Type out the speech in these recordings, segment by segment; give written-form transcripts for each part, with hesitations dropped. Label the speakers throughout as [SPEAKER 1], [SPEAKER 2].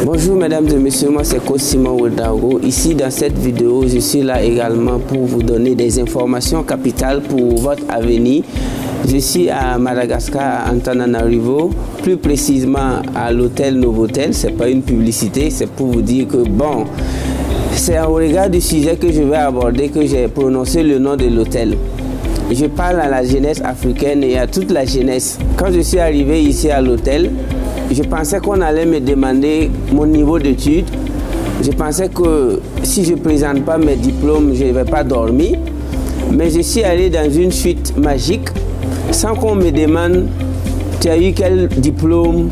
[SPEAKER 1] Bonjour mesdames et messieurs, moi c'est Coach Simon Ouedraogo. Ici dans cette vidéo, je suis là également pour vous donner des informations capitales pour votre avenir. Je suis à Madagascar, à Antananarivo, plus précisément à l'hôtel Novotel. Ce n'est pas une publicité, c'est pour vous dire que bon, c'est au regard du sujet que je vais aborder que j'ai prononcé le nom de l'hôtel. Je parle à la jeunesse africaine et à toute la jeunesse. Quand je suis arrivé ici à l'hôtel, je pensais qu'on allait me demander mon niveau d'études. Je pensais que si je ne présente pas mes diplômes, je ne vais pas dormir. Mais je suis allé dans une suite magique sans qu'on me demande tu as eu quel diplôme,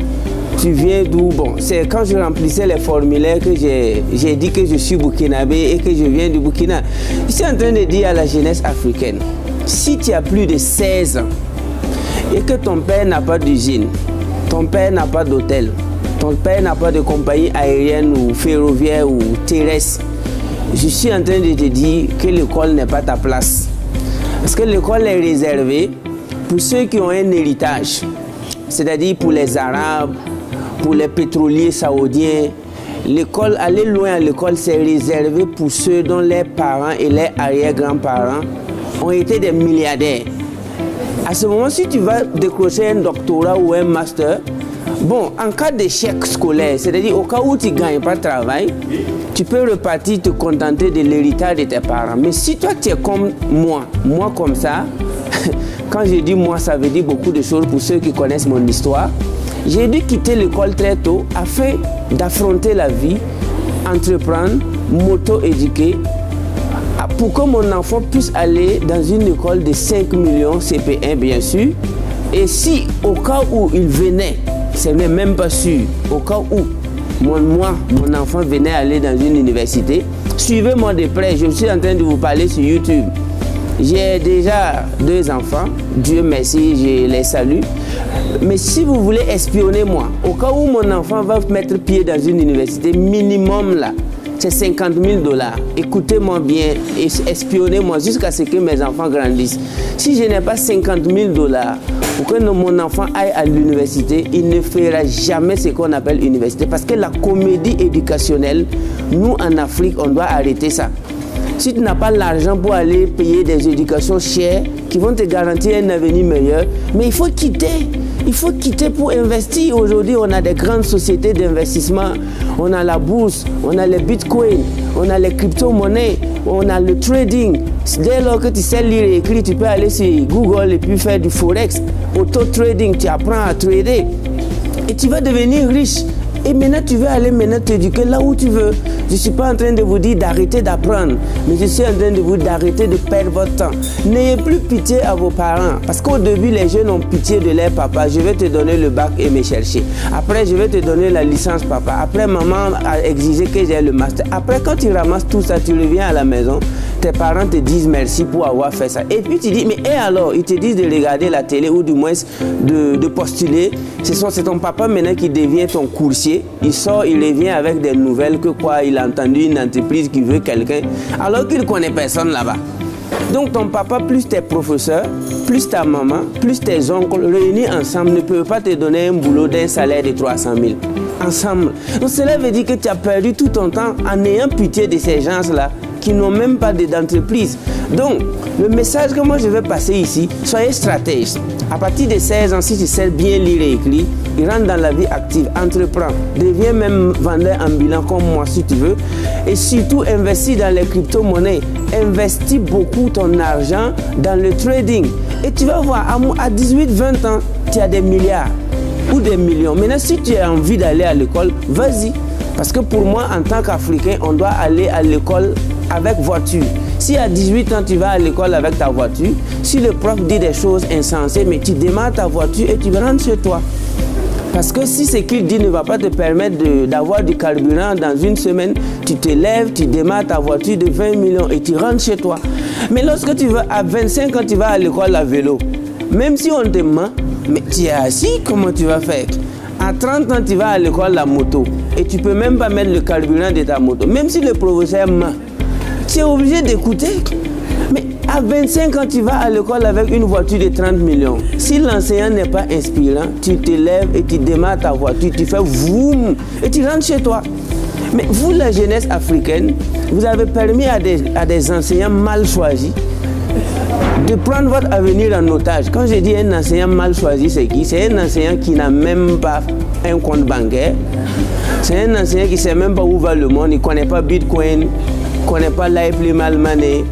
[SPEAKER 1] tu viens d'où. Bon, c'est quand je remplissais les formulaires que j'ai dit que je suis burkinabé et que je viens du Burkina. Je suis en train de dire à la jeunesse africaine, si tu as plus de 16 ans et que ton père n'a pas d'usine, ton père n'a pas d'hôtel, ton père n'a pas de compagnie aérienne ou ferroviaire ou terrestre, je suis en train de te dire que l'école n'est pas ta place. Parce que l'école est réservée pour ceux qui ont un héritage, c'est-à-dire pour les Arabes, pour les pétroliers saoudiens. L'école, aller loin à l'école, c'est réservé pour ceux dont les parents et les arrière-grands-parents ont été des milliardaires. À ce moment, si tu vas décrocher un doctorat ou un master, bon, en cas d'échec scolaire, c'est-à-dire au cas où tu ne gagnes pas de travail, tu peux repartir te contenter de l'héritage de tes parents. Mais si toi tu es comme moi comme ça, quand je dis moi, ça veut dire beaucoup de choses pour ceux qui connaissent mon histoire. J'ai dû quitter l'école très tôt afin d'affronter la vie, entreprendre, m'auto-éduquer, pour que mon enfant puisse aller dans une école de 5 millions CP1 bien sûr. Et si au cas où il venait, ce n'est même pas sûr, au cas où mon enfant venait aller dans une université, suivez-moi de près, je suis en train de vous parler sur YouTube. J'ai déjà 2 enfants, Dieu merci, je les salue. Mais si vous voulez espionner moi, au cas où mon enfant va mettre pied dans une université, minimum là, c'est 50 000 $. Écoutez-moi bien et espionnez-moi jusqu'à ce que mes enfants grandissent. Si je n'ai pas 50 000 $ pour que mon enfant aille à l'université, il ne fera jamais ce qu'on appelle université. Parce que la comédie éducationnelle, nous en Afrique, on doit arrêter ça. Si tu n'as pas l'argent pour aller payer des éducations chères qui vont te garantir un avenir meilleur, mais il faut quitter. Il faut quitter pour investir. Aujourd'hui, on a des grandes sociétés d'investissement. On a la bourse, on a les bitcoins, on a les crypto-monnaies, on a le trading. Dès lors que tu sais lire et écrire, tu peux aller sur Google et puis faire du forex, auto-trading, tu apprends à trader. Et tu vas devenir riche. Et maintenant, tu veux aller t'éduquer là où tu veux. Je ne suis pas en train de vous dire d'arrêter d'apprendre, mais je suis en train de vous dire d'arrêter de perdre votre temps. N'ayez plus pitié à vos parents, parce qu'au début, les jeunes ont pitié de leur papa. Je vais te donner le bac et me chercher. Après, je vais te donner la licence papa. Après, maman a exigé que j'ai le master. Après, quand tu ramasses tout ça, tu reviens à la maison. Tes parents te disent merci pour avoir fait ça. Et puis tu dis, mais et alors? Ils te disent de regarder la télé ou du moins de postuler. C'est ton papa maintenant qui devient ton coursier. Il sort, il revient avec des nouvelles que quoi, il a entendu une entreprise qui veut quelqu'un, alors qu'il ne connaît personne là-bas. Donc ton papa plus tes professeurs, plus ta maman, plus tes oncles réunis ensemble ne peuvent pas te donner un boulot d'un salaire de 300 000. Ensemble. Donc cela veut dire que tu as perdu tout ton temps en ayant pitié de ces gens-là qui n'ont même pas d'entreprise. Donc, le message que moi je vais passer ici, soyez stratège. À partir de 16 ans, si tu sais bien lire et écrire, il rentre dans la vie active, entreprend, deviens même vendeur ambulant comme moi si tu veux. Et surtout, investis dans les crypto-monnaies. Investis beaucoup ton argent dans le trading. Et tu vas voir, à 18-20 ans, tu as des milliards ou des millions. Maintenant, si tu as envie d'aller à l'école, vas-y. Parce que pour moi, en tant qu'Africain, on doit aller à l'école avec voiture. Si à 18 ans, tu vas à l'école avec ta voiture, si le prof dit des choses insensées, mais tu démarres ta voiture et tu rentres chez toi. Parce que si ce qu'il dit ne va pas te permettre d'avoir du carburant dans une semaine, tu te lèves, tu démarres ta voiture de 20 millions et tu rentres chez toi. Mais lorsque tu vas à 25 ans, tu vas à l'école à vélo. Même si on te ment, mais tu es assis, comment tu vas faire? À 30 ans, tu vas à l'école à moto et tu ne peux même pas mettre le carburant de ta moto. Même si le professeur ment, tu es obligé d'écouter. Mais À 25 ans, tu vas à l'école avec une voiture de 30 millions. Si l'enseignant n'est pas inspirant, tu te lèves et tu démarres ta voiture, tu fais vroom et tu rentres chez toi. Mais vous, la jeunesse africaine, vous avez permis à des enseignants mal choisis de prendre votre avenir en otage. Quand je dis un enseignant mal choisi, c'est qui? C'est un enseignant qui n'a même pas un compte bancaire. C'est un enseignant qui ne sait même pas où va le monde. Il ne connaît pas Bitcoin, il ne connaît pas Live Mal Money,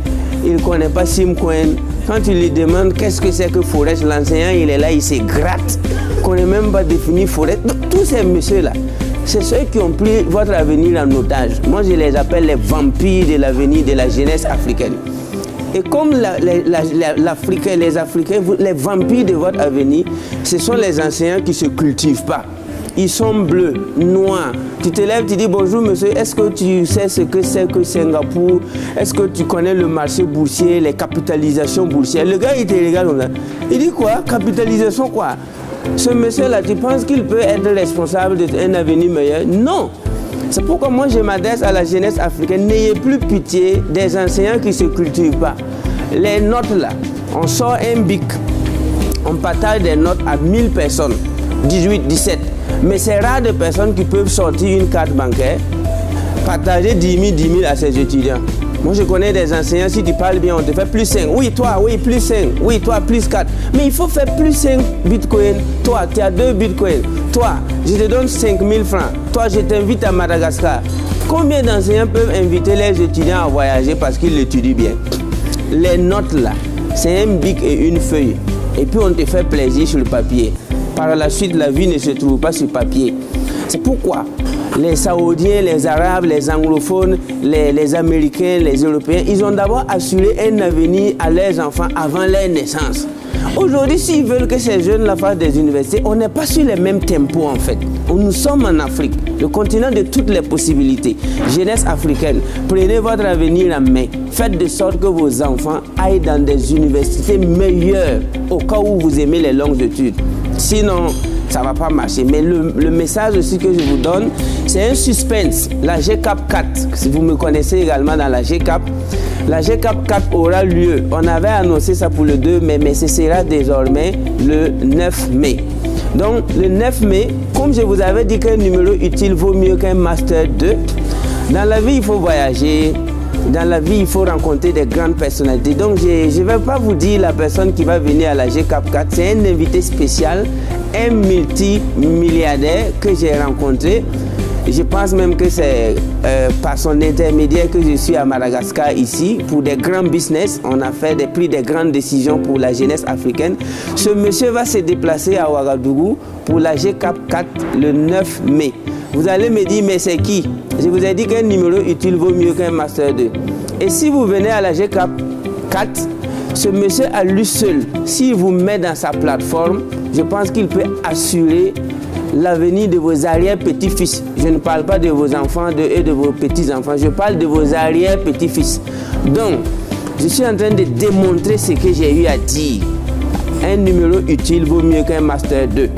[SPEAKER 1] il ne connaît pas Simcoin. Quand tu lui demandes qu'est-ce que c'est que Forex, l'enseignant il est là, il se gratte. Il ne connaît même pas définir Forex. Donc, tous ces messieurs-là, c'est ceux qui ont pris votre avenir en otage. Moi, je les appelle les vampires de l'avenir de la jeunesse africaine. Et comme les Africains, les vampires de votre avenir, ce sont les enseignants qui ne se cultivent pas. Ils sont bleus, noirs. Tu te lèves, tu dis bonjour monsieur, est-ce que tu sais ce que c'est que Singapour? Est-ce que tu connais le marché boursier, les capitalisations boursières? Le gars, il te regarde comme ça. Il dit quoi? Capitalisation quoi? Ce monsieur-là, tu penses qu'il peut être responsable d'un avenir meilleur? Non. C'est pourquoi moi je m'adresse à la jeunesse africaine. N'ayez plus pitié des enseignants qui ne se cultivent pas. Les notes là, on sort un bic, on partage des notes à 1000 personnes, 18, 17. Mais c'est rare de personnes qui peuvent sortir une carte bancaire, partager 10 000 à ses étudiants. Moi je connais des enseignants, si tu parles bien, on te fait plus 5. Oui, toi, oui, plus 5. Oui, toi, plus 4. Mais il faut faire plus 5 bitcoins. Toi, tu as 2 bitcoins. Toi, je te donne 5 000 francs. Toi, je t'invite à Madagascar. Combien d'enseignants peuvent inviter les étudiants à voyager parce qu'ils l'étudient bien? Les notes là, c'est un bic et une feuille. Et puis on te fait plaisir sur le papier. Par la suite, la vie ne se trouve pas sur papier. C'est pourquoi les Saoudiens, les Arabes, les anglophones, les Américains, les Européens, ils ont d'abord assuré un avenir à leurs enfants avant leur naissance. Aujourd'hui, s'ils veulent que ces jeunes-là fassent des universités, on n'est pas sur les mêmes tempos en fait. Nous sommes en Afrique, le continent de toutes les possibilités. Jeunesse africaine, prenez votre avenir en main. Faites de sorte que vos enfants aillent dans des universités meilleures au cas où vous aimez les longues études. Sinon, ça ne va pas marcher. Mais le message aussi que je vous donne, c'est un suspense. La GCAP 4, si vous me connaissez également dans la GCAP, la GCAP 4 aura lieu. On avait annoncé ça pour le 2 mai, mais ce sera désormais le 9 mai. Donc, le 9 mai, comme je vous avais dit qu'un numéro utile vaut mieux qu'un Master 2, dans la vie, il faut voyager. Dans la vie, il faut rencontrer des grandes personnalités. Donc, je ne vais pas vous dire la personne qui va venir à la GCAP 4. C'est un invité spécial, un multimilliardaire que j'ai rencontré. Je pense même que c'est par son intermédiaire que je suis à Madagascar ici pour des grands business. On a pris des grandes décisions pour la jeunesse africaine. Ce monsieur va se déplacer à Ouagadougou pour la GCAP 4 le 9 mai. Vous allez me dire, mais c'est qui? Je vous ai dit qu'un numéro utile vaut mieux qu'un Master 2. Et si vous venez à la GCAP 4, ce monsieur à lui seul, s'il vous met dans sa plateforme, je pense qu'il peut assurer l'avenir de vos arrière-petits-fils. Je ne parle pas de vos enfants et de vos petits-enfants, je parle de vos arrière-petits-fils. Donc, je suis en train de démontrer ce que j'ai eu à dire. Un numéro utile vaut mieux qu'un Master 2.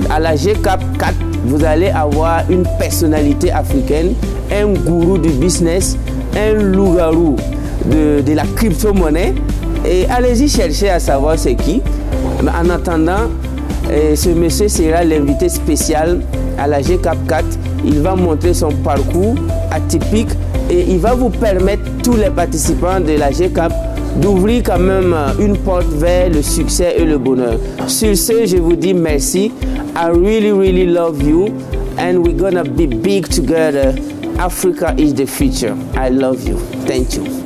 [SPEAKER 1] À la GCAP 4, vous allez avoir une personnalité africaine, un gourou du business, un loup-garou de la crypto-monnaie. Et allez-y chercher à savoir c'est qui. Mais en attendant, ce monsieur sera l'invité spécial à la GCAP 4. Il va montrer son parcours atypique et il va vous permettre, tous les participants de la GCAP, d'ouvrir quand même une porte vers le succès et le bonheur. Sur ce, je vous dis merci. I really, really love you and we're gonna be big together. Africa is the future. I love you. Thank you.